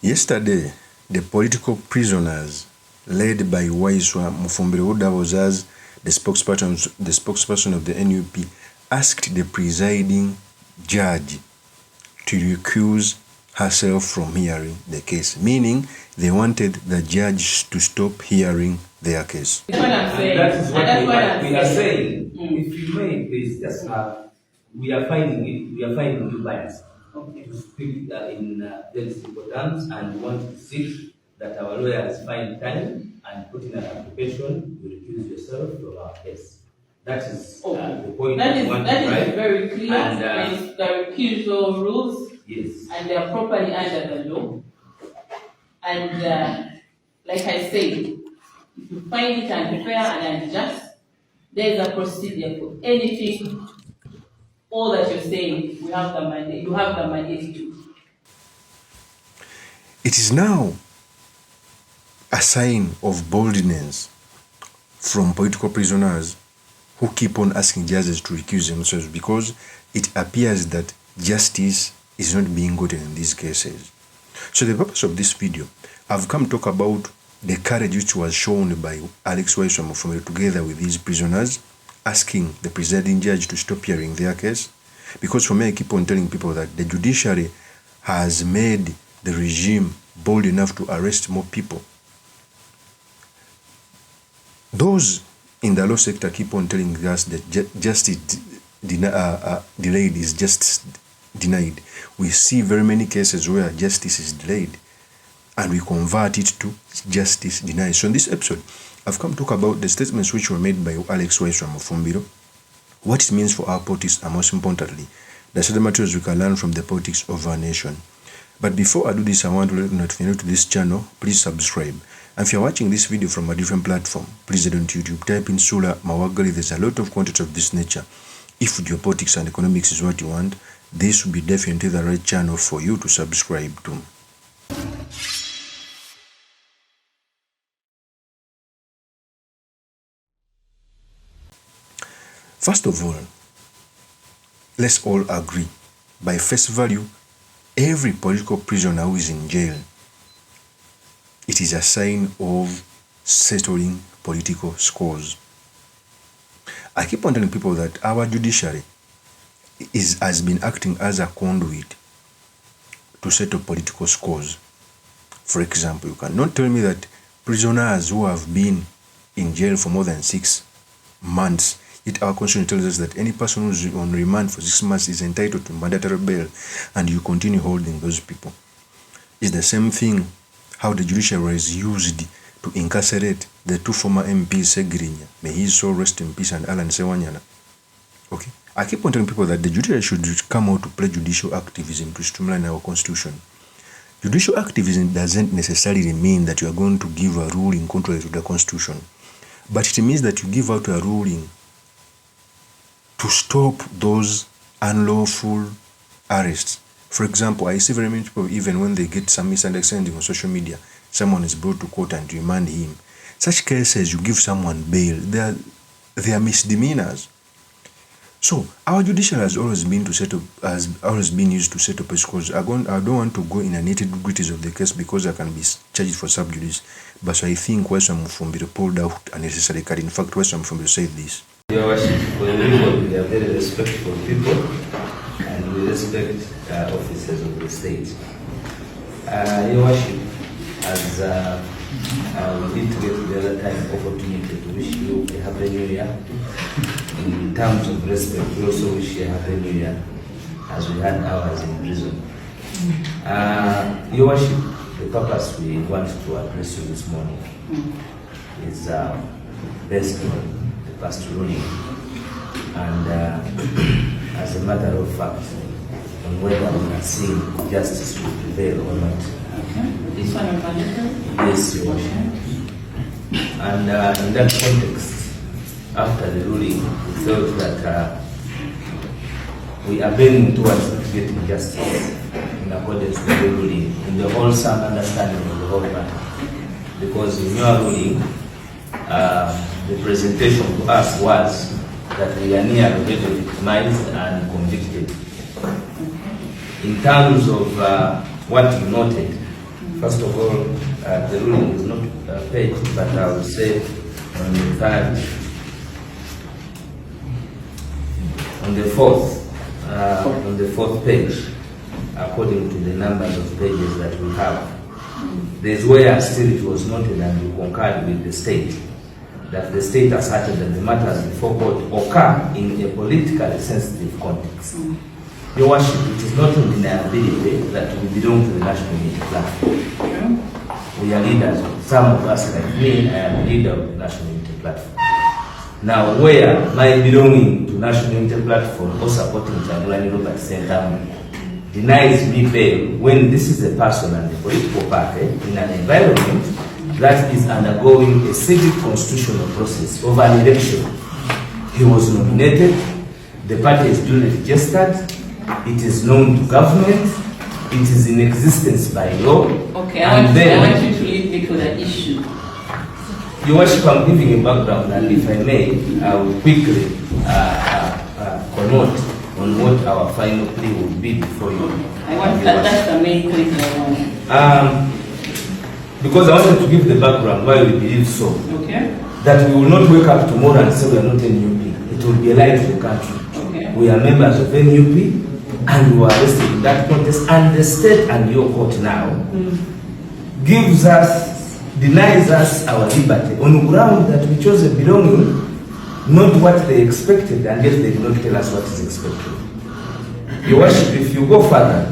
Yesterday, the political prisoners led by WAISWA MUFUMBIRO, who was as the spokesperson of the NUP, asked the presiding judge to recuse herself from hearing the case, meaning they wanted the judge to stop hearing their case. That's what I'm saying. That is what we are saying. If you may, please, just we are finding you biased. Okay. To speak in very simple terms, and we want to seek that our lawyers find time and put in an application to recuse yourself from our case. That is the point. That is very clear. And the recusal rules, yes, and they are properly under the law. And like I said, if you find it unfair and unjust, there is a procedure for anything. All that you're saying, we have the mandate. You have the mandate to. It is now a sign of boldness from political prisoners who keep on asking judges to recuse themselves, because it appears that justice is not being gotten in these cases. So the purpose of this video, I've come to talk about the courage which was shown by WAISWA MUFUMBIRO together with these prisoners, asking the presiding judge to stop hearing their case. Because for me, I keep on telling people that the judiciary has made the regime bold enough to arrest more people. Those in the law sector keep on telling us that justice delayed is justice denied. We see very many cases where justice is delayed and we convert it to justice denied. So in this episode, I've come to talk about the statements which were made by WAISWA MUFUMBIRO, what it means for our politics, and most importantly, the certain materials we can learn from the politics of our nation. But before I do this, I want to let you know, if you're new to this channel, please subscribe. And if you're watching this video from a different platform, please head on to YouTube, type in Sula Mawagali. There's a lot of content of this nature. If geopolitics and economics is what you want, this will be definitely the right channel for you to subscribe to. First of all, let's all agree, by face value, every political prisoner who is in jail, it is a sign of settling political scores. I keep on telling people that our judiciary has been acting as a conduit to settle political scores. For example, you cannot tell me that prisoners who have been in jail for more than 6 months, yet our constitution tells us that any person who is on remand for 6 months is entitled to mandatory bail, and you continue holding those people. It's the same thing how the judiciary is used to incarcerate the 2 former MPs, Segirinya, may his soul rest in peace, and Alan Sewanyana. Okay? I keep on telling people that the judiciary should come out to play judicial activism to streamline our constitution. Judicial activism doesn't necessarily mean that you are going to give a ruling contrary to the constitution, but it means that you give out a ruling to stop those unlawful arrests. For example, I see very many people, even when they get some misunderstanding on social media, someone is brought to court and remand him. Such cases, you give someone bail, they are misdemeanors. So our judiciary has always been used to settle scores. I don't want to go in a nitty-gritties of the case because I can be charged for sub-judice. But I think WAISWA MUFUMBIRO pulled out a necessary card. In fact, WAISWA MUFUMBIRO said this. Your Worship, for the record, we are very respectful people and we respect officers of the state. Your Worship, as we did get the other time opportunity to wish you a happy new year. In terms of respect, we also wish you a happy new year as we had ours in prison. Your Worship, the purpose we want to address you this morning is based on the past ruling and as a matter of fact on whether we are seeing justice will prevail or not. This one of Yes, Your Worship. And in that context, after the ruling, we felt that we are bending towards getting justice in accordance with the ruling, in the wholesome understanding of the whole matter. Because in your ruling, the presentation to us was that we are near already victimized and convicted. In terms of what you noted, First of all, the ruling is not paid, but I will say on the third, on the fourth page, according to the numbers of pages that we have, there's where still it was noted and we concurred with the state that the state asserted that the matters before court occur in a politically sensitive context. Your Worship, it is not in deniability that we belong to the national unity platform. We are leaders. Some of us, like me, I am a leader of the national unity platform. Now, where my belonging to national unity platform or supporting Chagulani Robert Center denies me bail when this is a person and a political party in an environment that is undergoing a civic constitutional process of an election. He was nominated, the party is duly registered, it is known to government, it is in existence by law. Okay, I want you to lead me to the issue. Your Worship, I'm giving a background, and if I may, I will quickly connote on what our final plea will be before you. I want that's the main thing I want. Because I wanted to give the background why we believe so. Okay. That we will not wake up tomorrow and say we are not NUP. It will be a lie to the country. Okay. We are members of NUP and we were arrested in that contest, and the state and your court now denies us our liberty on the ground that we chose a belonging, not what they expected, and yet they did not tell us what is expected. Your Worship, if you go further,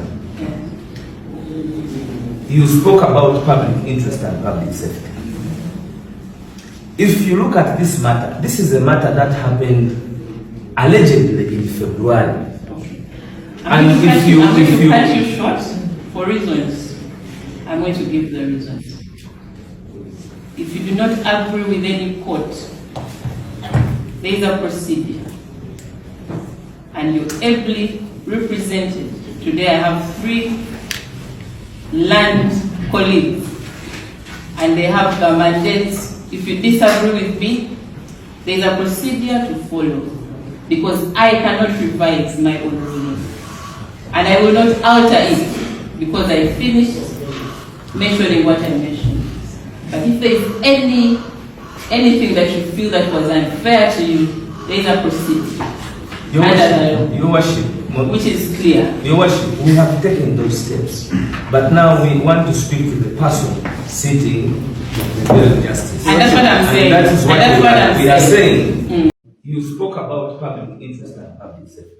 you spoke about public interest and public safety. If you look at this matter, this is a matter that happened allegedly in February. I'm going to cut you short for reasons. I'm going to give the reasons. If you do not agree with any court, there is a procedure, and you're ably represented. Today I have 3 land colleagues, and they have the mandates. If you disagree with me, there is a procedure to follow, because I cannot revise my own ruling, and I will not alter it because I finished mentioning what I mentioned. But if there is anything that you feel that was unfair to you, there is a procedure. Your Worship, which is clear. Your Worship, we have taken those steps, but now we want to speak to the person sitting the bill of justice. And that's what I'm saying. That is what we are saying. You spoke about public interest and public safety.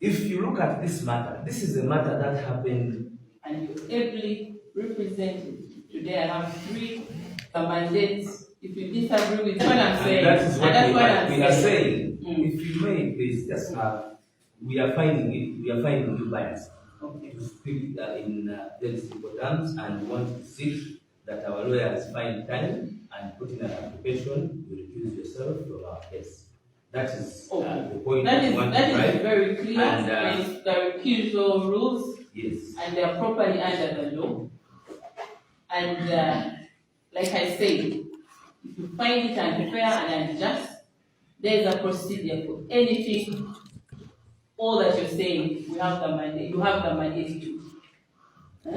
If you look at this matter, this is a matter that happened, and you ably represented. Today I have 3 mandates. If you disagree with what I'm saying, that is what we are saying. If you may, please, just we are finding you biased. Okay. To speak in very simple terms, and we want to seek that our lawyers find time and put in an application to recuse yourself from our case. That is the point. That is very clear. And the recusal rules, yes, and they are properly under the law. And like I said, if you find it unfair and unjust, there is a procedure for anything. All that you're saying, we have the mandate. You have the mandate to.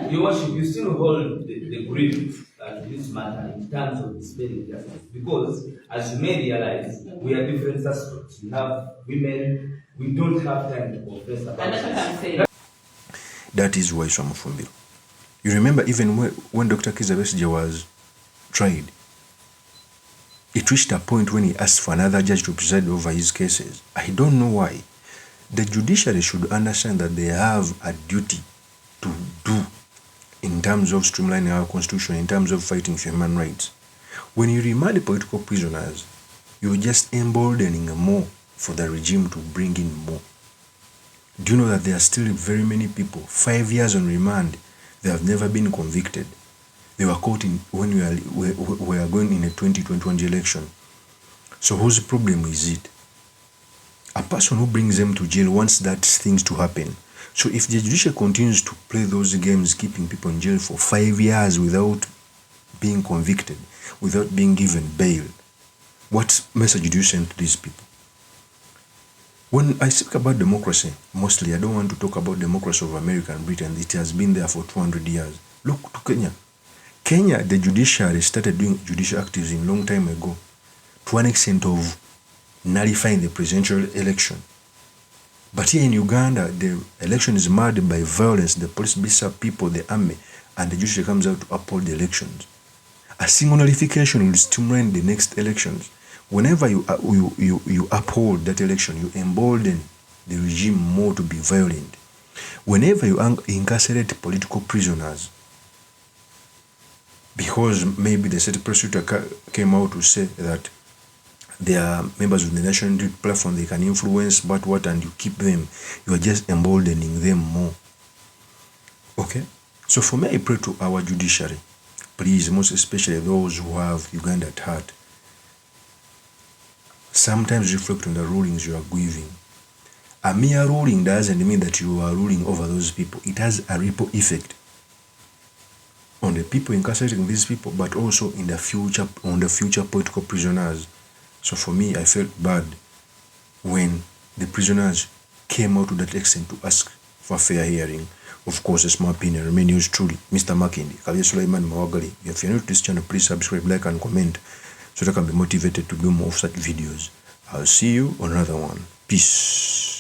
Your Worship, you still hold the grip to this matter in terms of dispelling justice, because as you may realize, we are different suspects. We have women. We don't have time to confess about and that's what I'm saying. That is WAISWA MUFUMBIRO. You remember even when Dr. Kizza Besigye was tried, it reached a point when he asked for another judge to preside over his cases. I don't know why. The judiciary should understand that they have a duty to do in terms of streamlining our constitution, in terms of fighting for human rights. When you remand political prisoners, you're just emboldening more for the regime to bring in more. Do you know that there are still very many people, 5 years on remand, they have never been convicted. They were caught when we are going in a 2021 election. So whose problem is it? A person who brings them to jail wants that things to happen. So if the judiciary continues to play those games, keeping people in jail for 5 years without being convicted, without being given bail, what message do you send to these people? When I speak about democracy, mostly I don't want to talk about democracy of America and Britain. It has been there for 200 years. Look to Kenya. Kenya, the judiciary started doing judicial activism long time ago to an extent of nullifying the presidential election. But here in Uganda, the election is marred by violence. The police beats up people, the army, and the judiciary comes out to uphold the elections. A single nullification will stimulate the next elections. Whenever you uphold that election, you embolden the regime more to be violent. Whenever you incarcerate political prisoners, because maybe the state prosecutor came out to say that they are members of the national unity platform, they can influence what, and you keep them, you are just emboldening them more. Okay? So for me, I pray to our judiciary, please, most especially those who have Uganda at heart, sometimes reflect on the rulings you are giving. A mere ruling doesn't mean that you are ruling over those people. It has a ripple effect on the people incarcerating these people, but also in the future, on the future political prisoners. So for me, I felt bad when the prisoners came out to that extent to ask for fair hearing. Of course, it's my opinion. Remain yours truly, Mr. Makindi, Kavya Sulaiman Mawagali. If you're new to this channel, please subscribe, like, and comment so that I can be motivated to do more of such videos. I'll see you on another one. Peace.